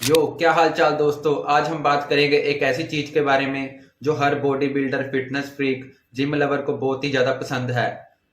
यो क्या हाल चाल दोस्तों। आज हम बात करेंगे एक ऐसी चीज के बारे में जो हर body builder, fitness freak, gym lover को बहुत ही ज्यादा पसंद है।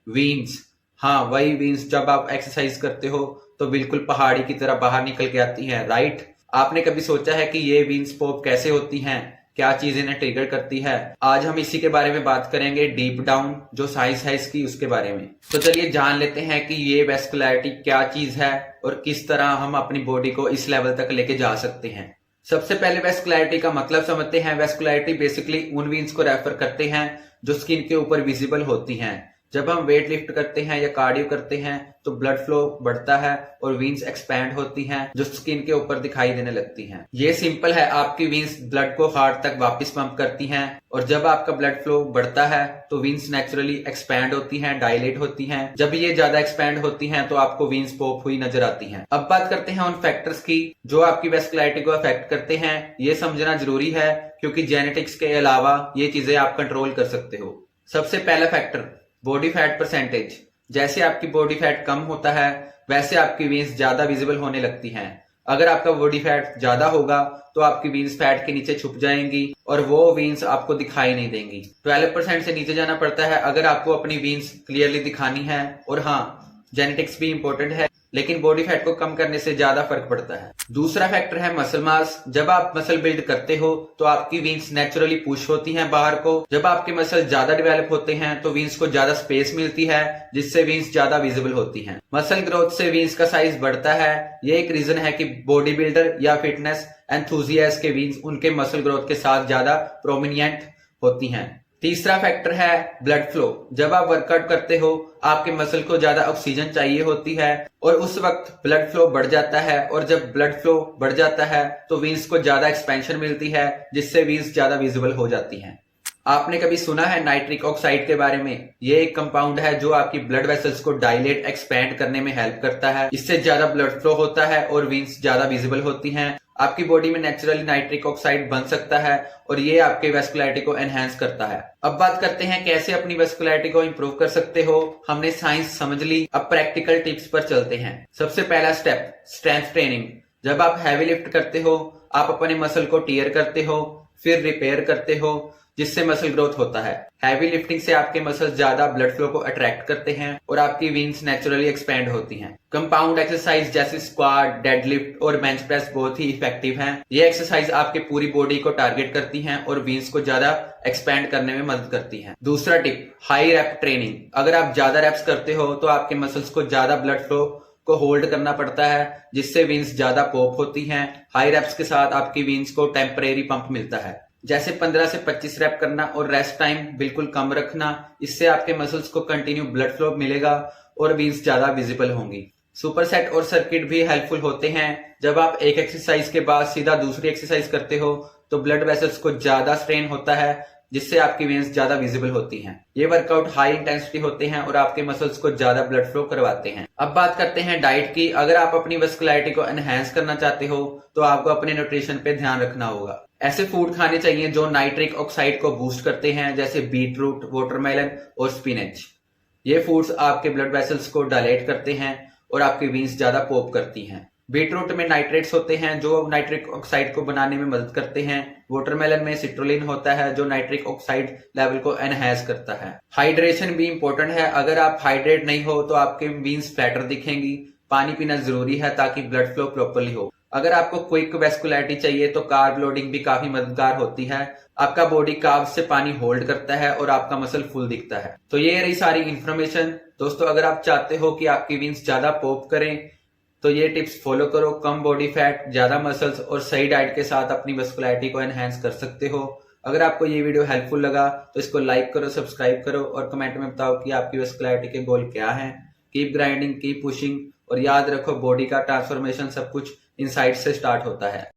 वीन्स। हाँ, वही वीन्स जब आप एक्सरसाइज करते हो तो बिल्कुल पहाड़ी की तरह बाहर निकल के आती हैं, राइट। आपने कभी सोचा है कि ये वीन्स पॉप कैसे होती हैं, क्या चीज इन्हें ट्रिगर करती है? आज हम इसी के बारे में बात करेंगे, डीप डाउन जो साइंस है इसकी उसके बारे में। तो चलिए जान लेते हैं कि ये वेस्कुलरिटी क्या चीज है और किस तरह हम अपनी बॉडी को इस लेवल तक लेके जा सकते हैं। सबसे पहले वेस्कुलरिटी का मतलब समझते हैं। वेस्कुलरिटी बेसिकली उन वीन्स को रेफर करते हैं जो स्किन के ऊपर विजिबल होती हैं। जब हम वेट लिफ्ट करते हैं या कार्डियो करते हैं तो ब्लड फ्लो बढ़ता है और वीन्स एक्सपैंड होती हैं जो स्किन के ऊपर दिखाई देने लगती हैं। ये सिंपल है, आपकी वीन्स ब्लड को हार्ट तक वापस पंप करती हैं और जब आपका ब्लड फ्लो बढ़ता है तो वीन्स नेचुरली एक्सपैंड होती हैं, डायलेट होती हैं। जब ये ज्यादा एक्सपैंड होती हैं तो आपको वीन्स पॉप हुई नजर आती हैं। अब बात करते हैं उन फैक्टर्स की जो आपकी वेस्कुलरिटी को अफेक्ट करते हैं। ये समझना जरूरी है क्योंकि जेनेटिक्स के अलावा ये चीजें आप कंट्रोल कर सकते हो। सबसे पहला फैक्टर बॉडी फैट परसेंटेज। जैसे आपकी बॉडी फैट कम होता है वैसे आपकी वीन्स ज्यादा विजिबल होने लगती हैं। अगर आपका बॉडी फैट ज्यादा होगा तो आपकी वीन्स फैट के नीचे छुप जाएंगी और वो वीन्स आपको दिखाई नहीं देंगी। 12% से नीचे जाना पड़ता है अगर आपको अपनी वीन्स क्लियरली दिखानी है। और हाँ, जेनेटिक्स भी इंपॉर्टेंट है लेकिन बॉडी फैट को कम करने से ज्यादा फर्क पड़ता है। दूसरा फैक्टर है मसल मास। जब आप मसल बिल्ड करते हो तो आपकी वीन्स नेचुरली पुश होती हैं बाहर को। जब आपके मसल ज्यादा डेवलप होते हैं तो वीन्स को ज्यादा स्पेस मिलती है जिससे वीन्स ज्यादा विजिबल होती हैं। मसल ग्रोथ से वीन्स का साइज बढ़ता है। ये एक रीजन है कि बॉडी बिल्डर या फिटनेस एंथुजियास्ट के वीन्स उनके मसल ग्रोथ के साथ ज्यादा प्रोमिनिएंट होती हैं। तीसरा फैक्टर है ब्लड फ्लो। जब आप वर्कआउट करते हो आपके मसल को ज्यादा ऑक्सीजन चाहिए होती है और उस वक्त ब्लड फ्लो बढ़ जाता है और जब ब्लड फ्लो बढ़ जाता है तो वीन्स को ज्यादा एक्सपेंशन मिलती है जिससे वीन्स ज्यादा विजिबल हो जाती हैं। आपने कभी सुना है नाइट्रिक ऑक्साइड के बारे में? ये एक कंपाउंड है जो आपकी ब्लड वेसल्स को डायलेट, एक्सपैंड करने में हेल्प करता है। इससे ज्यादा ब्लड फ्लो होता है और वीन्स ज्यादा विजिबल होती हैं। आपकी बॉडी में नेचुरली नाइट्रिक ऑक्साइड बन सकता है और ये आपके वेस्कुलरिटी को एनहांस करता है। अब बात करते हैं कैसे अपनी वेस्कुलरिटी को इंप्रूव कर सकते हो। हमने साइंस समझ ली, अब प्रैक्टिकल टिप्स पर चलते हैं। सबसे पहला स्टेप, स्ट्रेंथ ट्रेनिंग। जब आप हैवी लिफ्ट करते हो आप अपने मसल को टीयर करते हो फिर रिपेयर करते हो जिससे मसल ग्रोथ होता है। हैवी लिफ्टिंग से आपके मसल ज्यादा ब्लड फ्लो को अट्रैक्ट करते हैं और आपकी वीन्स नेचुरली एक्सपैंड होती हैं। कंपाउंड एक्सरसाइज जैसे स्क्वाट, डेडलिफ्ट और बेंच प्रेस बहुत ही इफेक्टिव हैं। ये एक्सरसाइज आपके पूरी बॉडी को टारगेट करती हैं और वीन्स को ज्यादा एक्सपैंड करने में मदद करती हैं। दूसरा टिप, हाई रैप ट्रेनिंग। अगर आप ज्यादा रैप्स करते हो तो आपके मसल्स को ज्यादा ब्लड फ्लो को होल्ड करना पड़ता है जिससे वीन्स ज्यादा पॉप होती हैं। हाई रैप्स के साथ आपकी वीन्स को टेम्परेरी पंप मिलता है, जैसे 15 से 25 रैप करना और रेस्ट टाइम बिल्कुल कम रखना। इससे आपके मसल्स को कंटिन्यू ब्लड फ्लो मिलेगा और वीन्स ज्यादा विजिबल होंगी। सुपरसेट और सर्किट भी हेल्पफुल होते हैं। जब आप एक एक्सरसाइज के बाद सीधा दूसरी एक्सरसाइज करते हो तो ब्लड वेसल्स को ज्यादा स्ट्रेन होता है जिससे आपकी वेन्स ज्यादा विजिबल होती हैं। ये वर्कआउट हाई इंटेंसिटी होते हैं और आपके मसल्स को ज्यादा ब्लड फ्लो करवाते हैं। अब बात करते हैं डाइट की। अगर आप अपनी वेस्कुलरिटी को एनहांस करना चाहते हो तो आपको अपने न्यूट्रिशन पे ध्यान रखना होगा। ऐसे फूड खाने चाहिए जो नाइट्रिक ऑक्साइड को बूस्ट करते हैं जैसे बीट रूट, वाटरमेलन और स्पिनच। ये फूड्स आपके ब्लड वेसल्स को डायलेट करते हैं और आपकी वीन्स ज्यादा पॉप करती हैं। बीटरूट में नाइट्रेट्स होते हैं जो नाइट्रिक ऑक्साइड को बनाने में मदद करते हैं। वाटरमेलन में सिट्रुलिन होता है जो नाइट्रिक ऑक्साइड लेवल को एनहांस करता है। हाइड्रेशन भी इंपॉर्टेंट है। अगर आप हाइड्रेट नहीं हो तो आपके वीन्स फ्लैटर दिखेंगी। पानी पीना जरूरी है ताकि ब्लड फ्लो प्रॉपर्ली हो। अगर आपको क्विक वेस्कुलरिटी चाहिए तो कार्ब लोडिंग भी काफी मददगार होती है। आपका बॉडी कार्ब से पानी होल्ड करता है और आपका मसल फुल दिखता है। तो ये रही सारी इंफॉर्मेशन। दोस्तों, अगर आप चाहते हो कि आपकी वीन्स ज्यादा पॉप करें तो ये टिप्स फॉलो करो। कम बॉडी फैट, ज्यादा मसल्स और सही डाइट के साथ अपनी वेस्कुलरिटी को एनहांस कर सकते हो। अगर आपको ये वीडियो हेल्पफुल लगा तो इसको लाइक करो, सब्सक्राइब करो और कमेंट में बताओ कि आपकी वेस्कुलरिटी के गोल क्या हैं। कीप ग्राइंडिंग, कीप पुशिंग और याद रखो बॉडी का ट्रांसफॉर्मेशन सब कुछ इनसाइड से स्टार्ट होता है।